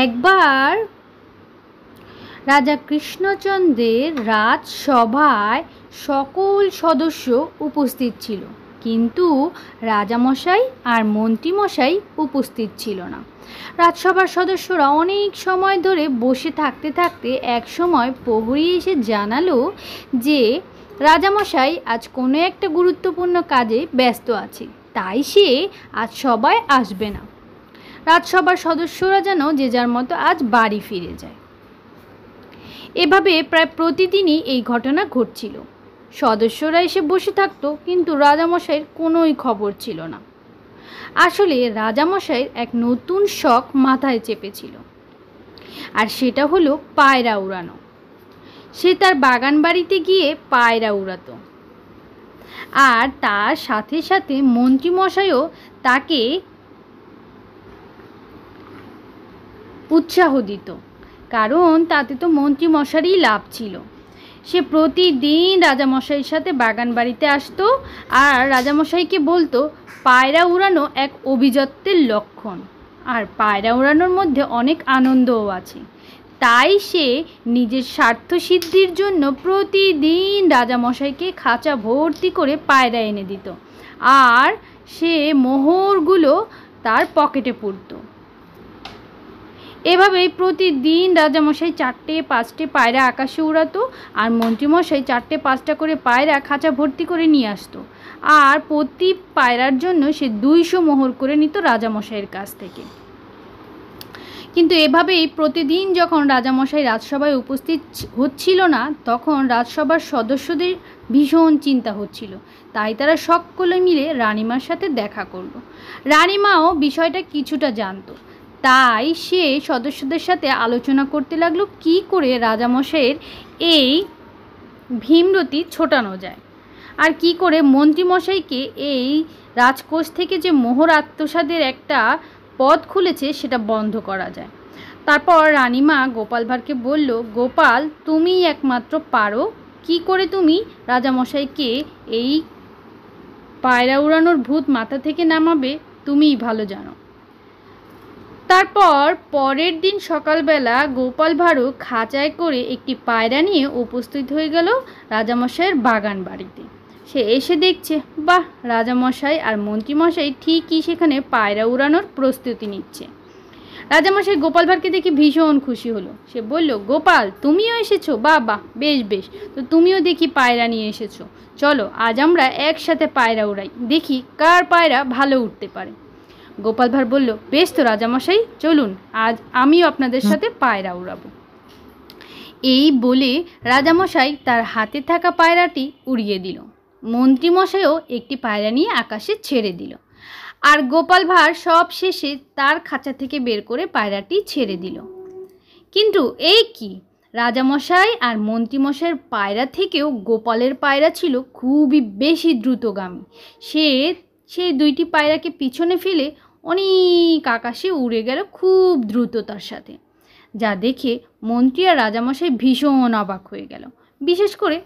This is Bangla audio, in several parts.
একবার রাজা কৃষ্ণচন্দ্রের রাজসভায় সকল সদস্য উপস্থিত ছিল, কিন্তু রাজামশাই আর মন্ত্রীমশাই উপস্থিত ছিল না। রাজসভার সদস্যরা অনেক সময় ধরে বসে থাকতে থাকতে এক সময় প্রহরী এসে জানালো যে রাজামশাই আজ কোনো একটা গুরুত্বপূর্ণ কাজে ব্যস্ত আছে, তাই সে আজ সবাই আসবে না। রাজসভার সদস্যরা যেন যে যার মতো আজ বাড়ি ফিরে যায়। এভাবে প্রায় প্রতিদিনই এই ঘটনা ঘটছিল। সদস্যরা এসে বসে থাকতো, কিন্তু রাজামশাইয়ের কোনোই খবর ছিল না। আসলে রাজামশাইয়ের এক নতুন শখ মাথায় চেপেছিল, আর সেটা হলো পায়রা উড়ানো। সে তার বাগান বাড়িতে গিয়ে পায়রা উড়াতো, আর তার সাথে সাথে মন্ত্রীমশাইও তাকে উৎসাহ দিত, কারণ তাতে তো মন্ত্রীমশাইয়েরই লাভ ছিল। সে প্রতিদিন রাজামশাইয়ের সাথে বাগান বাড়িতে আসতো আর রাজামশাইকে বলতো পায়রা উড়ানো এক অভিজাত্যের লক্ষণ, আর পায়রা উড়ানোর মধ্যে অনেক আনন্দও আছে। তাই সে নিজের স্বার্থ সিদ্ধির জন্য প্রতিদিন রাজামশাইকে খাঁচা ভর্তি করে পায়রা এনে দিত, আর সে মোহরগুলো তার পকেটে পুরত। এভাবেই প্রতিদিন রাজামশাই 4-5টে পায়রা আকাশে উড়াতো, আর মন্ত্রীমশাই 4-5টা করে পায়রা খাঁচা ভর্তি করে নিয়ে আসতো, আর প্রতি পায়রার জন্য সে 200 মোহর করে নিত রাজামশাইয়ের কাছ থেকে। কিন্তু এভাবেই প্রতিদিন যখন রাজামশাই রাজসভায় উপস্থিত হচ্ছিল না, তখন রাজসভার সদস্যদের ভীষণ চিন্তা হচ্ছিল। তাই তারা সকলে মিলে রানীমার সাথে দেখা করলো। রানীমাও বিষয়টা কিছুটা জানতো, তাই সে সদস্যদের সাথে আলোচনা করতে লাগলো কি করে রাজামশাইয়ের এই ভীমরতি ছোটানো যায়, আর কি করে মন্ত্রীমশাইকে এই রাজকোষ থেকে যে মোহর আত্মসাদের একটা পথ খুলেছে সেটা বন্ধ করা যায়। তারপর রানীমা গোপাল ভাঁড়কে বলল, গোপাল, তুমিই একমাত্র পারো, কি করে তুমি রাজামশাইকে এই পায়রা উড়ানোর ভূত মাথা থেকে নামাবে, তুমিই ভালো জানো। তারপর পরের দিন সকালবেলা গোপাল ভাঁড়ও খাঁচায় করে একটি পায়রা নিয়ে উপস্থিত হয়ে গেল রাজামশাইয়ের বাগান বাড়িতে। সে এসে দেখছে, বাহ, রাজামশাই আর মন্ত্রীমশাই ঠিকই সেখানে পায়রা উড়ানোর প্রস্তুতি নিচ্ছে। রাজামশাই গোপাল ভাঁড়কে দেখে ভীষণ খুশি হলো। সে বলল, গোপাল, তুমিও এসেছো? বাহ বাহ, বেশ বেশ, তো তুমিও দেখি পায়রা নিয়ে এসেছো। চলো আজ আমরা একসাথে পায়রা উড়াই, দেখি কার পায়রা ভালো উঠতে পারে। গোপাল ভাঁড় বলল, বেশ তো রাজামশাই, চলুন আজ আমিও আপনাদের সাথে পায়রা উড়াবো। এই বলে রাজামশাই তার হাতে থাকা পায়রাটি উড়িয়ে দিল। মন্ত্রীমশাইও একটি পায়রা নিয়ে আকাশে ছেড়ে দিল, আর গোপাল ভাঁড় সব শেষে তার খাঁচা থেকে বের করে পায়রাটি ছেড়ে দিল। কিন্তু এই কি, রাজামশাই আর মন্ত্রীমশাইয়ের পায়রা থেকেও গোপালের পায়রা ছিল খুবই বেশি দ্রুতগামী। সে সেই 2টি পায়রাকে পিছনে ফেলে অনেক আকাশে উড়ে গেল খুব দ্রুততার সাথে, যা দেখে মন্ত্রী আর রাজামশাই ভীষণ অবাক হয়ে গেল। বিশেষ করে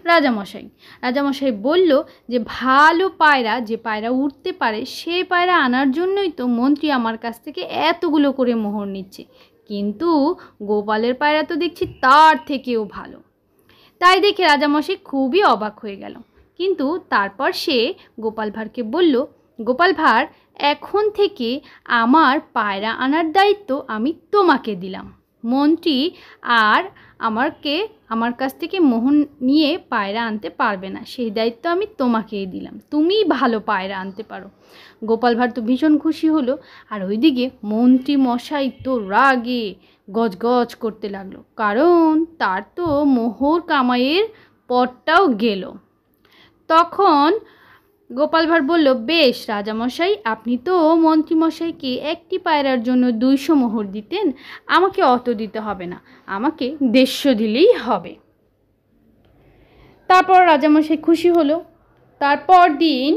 রাজামশাই বলল যে ভালো পায়রা, যে পায়রা উঠতে পারে, সেই পায়রা আনার জন্যই তো মন্ত্রী আমার কাছ থেকে এতগুলো করে মোহর নিচ্ছে, কিন্তু গোপালের পায়রা তো দেখছি তার থেকেও ভালো। তাই দেখে রাজামশাই খুবই অবাক হয়ে গেল। কিন্তু তারপর সে গোপাল ভাঁড়কে বলল, গোপাল ভাঁড়, এখন থেকে আমার পায়রা আনার দায়িত্ব আমি তোমাকে দিলাম। মন্ত্রী আর আমার কাছ থেকে মোহর নিয়ে পায়রা আনতে পারবে না, সেই দায়িত্ব আমি তোমাকেই দিলাম, তুমিই ভালো পায়রা আনতে পারো। গোপাল ভাঁড় তো ভীষণ খুশি হলো, আর ওইদিকে মন্ত্রী মশাই তো রাগে গজগজ করতে লাগলো, কারণ তার তো মোহর কামাইয়ের পথটাও গেল। তখন গোপাল ভাঁড় বলল, বেশ রাজামশাই, আপনি তো মন্ত্রীমশাইকে একটি পায়রার জন্য 200 মোহর দিতেন, আমাকে অত দিতে হবে না, আমাকে 150 দিলেই হবে। তারপর রাজামশাই খুশি হলো। তারপর দিন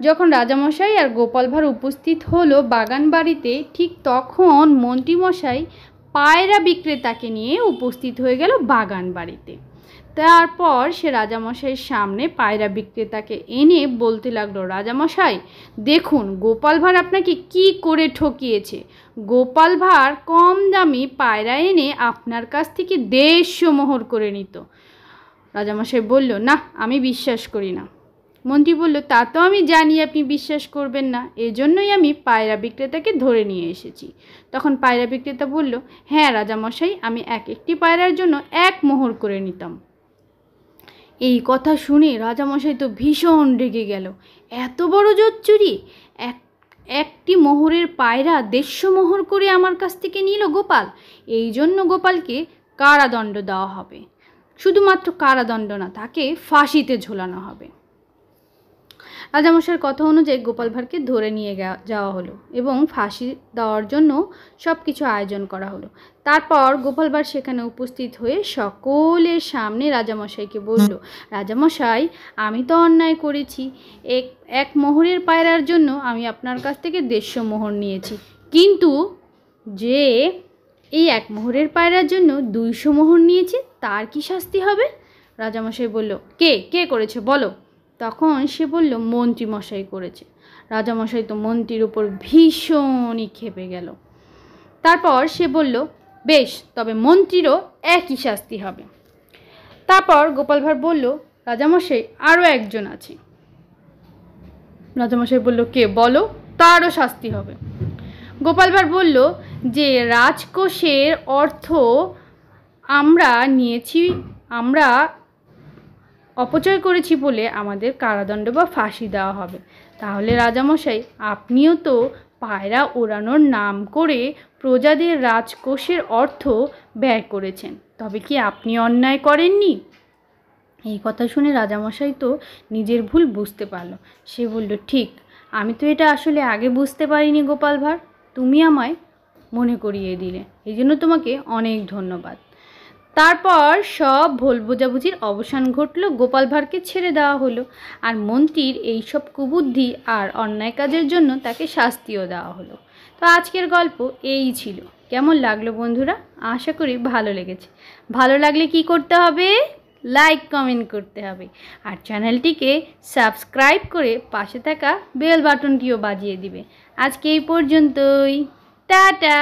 যখন রাজামশাই আর গোপাল ভাঁড় উপস্থিত হলো বাগান বাড়িতে, ঠিক তখন মন্ত্রীমশাই পায়রা বিক্রেতাকে নিয়ে উপস্থিত হয়ে গেল বাগান বাড়িতে। তারপর সে রাজামশাইয়ের সামনে পায়রা বিক্রেতাকে এনে বলতে লাগলো, রাজামশাই দেখুন গোপাল ভাঁড় আপনাকে কি করে ঠকিয়েছে। গোপাল ভাঁড় কম দামি পায়রা এনে আপনার কাছ থেকে 150 মোহর করে নিত। রাজামশাই বলল, না আমি বিশ্বাস করি না। মন্ত্রী বলল, তা তো আমি জানি আপনি বিশ্বাস করবেন না, এজন্যই আমি পায়রা বিক্রেতাকে ধরে নিয়ে এসেছি। তখন পায়রা বিক্রেতা বলল, হ্যাঁ রাজামশাই, আমি একটি পায়রার জন্য 1 মোহর করে নিতাম। এই কথা শুনে রাজামশাই তো ভীষণ রেগে গেল। এত বড় জোচ্চুরি! একটি মোহরের পায়রা 150 মোহর করে আমার কাছ থেকে নিল গোপাল। এই জন্য গোপালকে কারাদণ্ড দেওয়া হবে। শুধুমাত্র কারাদণ্ড না, তাকে ফাঁসিতে ঝোলানো হবে। রাজামশাইয়ের কথা অনুযায়ী গোপাল ভাঁড়কে ধরে নিয়ে যাওয়া হলো এবং ফাঁসি দেওয়ার জন্য সব কিছু আয়োজন করা হলো। তারপর গোপাল ভাঁড় সেখানে উপস্থিত হয়ে সকলের সামনে রাজামশাইকে বলল, রাজামশাই আমি তো অন্যায় করেছি। এক মোহরের পায়রার জন্য আমি আপনার কাছ থেকে 150 মোহর নিয়েছি, কিন্তু যে এই 1 মোহরের পায়রার জন্য 200 মোহর নিয়েছি তার কি শাস্তি হবে? রাজামশাই বলল, কে করেছে বলো। তখন সে বলল, মন্ত্রী মশাই করেছে। রাজামশাই তো মন্ত্রীর উপর ভীষণই ক্ষেপে গেল। তারপর সে বলল, বেশ, তবে মন্ত্রীরও একই শাস্তি হবে। তারপর গোপাল ভাঁড় বলল, রাজামশাই আরও একজন আছে। রাজামশাই বলল, কে বলো, তারও শাস্তি হবে। গোপাল ভাঁড় বলল, যে রাজকোষের অর্থ আমরা অপচয় করেছি বলে আমাদের কারাদণ্ড বা ফাঁসি দেওয়া হবে। তাহলে রাজামশাই আপনিও তো পায়রা ওড়ানোর নাম করে প্রজাদের রাজকোষের অর্থ ব্যয় করেছেন, তবে কি আপনি অন্যায় করেননি? এই কথা শুনে রাজামশাই তো নিজের ভুল বুঝতে পারল। সে বলল, ঠিক, আমি তো এটা আসলে আগে বুঝতে পারিনি গোপাল ভাঁড়, তুমি আমায় মনে করিয়ে দিলে, এই জন্য তোমাকে অনেক ধন্যবাদ। তারপর সব ভুল বোঝাবুঝির অবসান ঘটল, গোপাল ভাঁড়কে ছেড়ে দেওয়া হলো, আর মন্ত্রীর এইসব কুবুদ্ধি আর অন্যায় কাজের জন্য তাকে শাস্তিও দেওয়া হলো। তো আজকের গল্প এই ছিল। কেমন লাগলো বন্ধুরা? আশা করি ভালো লেগেছে। ভালো লাগলে কি করতে হবে? লাইক কমেন্ট করতে হবে, আর চ্যানেলটিকে সাবস্ক্রাইব করে পাশে থাকা বেল বাটনটিও বাজিয়ে দিবে। আজকে এই পর্যন্তই, টাটা।